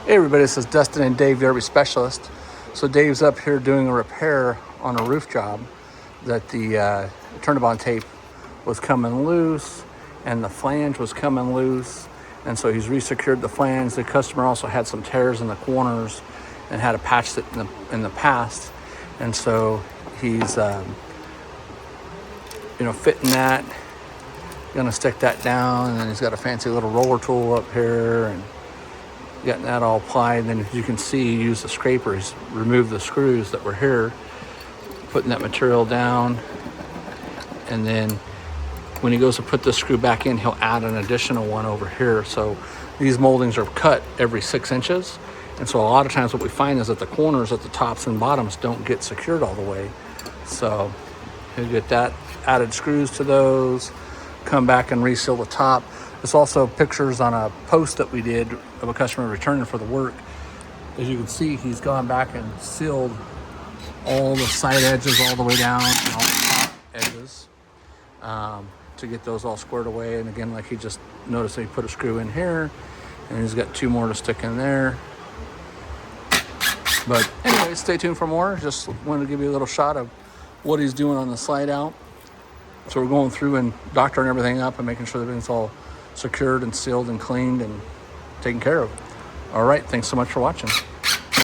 Hey everybody, this is Dustin and Dave, the RV Specialist. So Dave's up here doing a repair on a roof job that the turnabout tape was coming loose and the flange was coming loose. And so he's resecured the flange. The customer also had some tears in the corners and had to patch it in the past. And so he's, fitting that, gonna stick that down, and then he's got a fancy little roller tool up here and getting that all applied. And then as you can see, he used the scrapers, removed the screws that were here, putting that material down. And then when he goes to put this screw back in, he'll add an additional one over here. So these moldings are cut every 6 inches. And so a lot of times what we find is that the corners at the tops and bottoms don't get secured all the way. So he'll get that added screws to those, come back and reseal the top. There's also pictures on a post that we did of a customer returning for the work. As you can see, he's gone back and sealed all the side edges all the way down and all the top edges to get those all squared away. And again, like he just noticed, he put a screw in here and he's got 2 more to stick in there. But anyway, stay tuned for more. Just wanted to give you a little shot of what he's doing on the slide out. So we're going through and doctoring everything up and making sure that everything's all secured and sealed and cleaned and taken care of. All right, thanks so much for watching.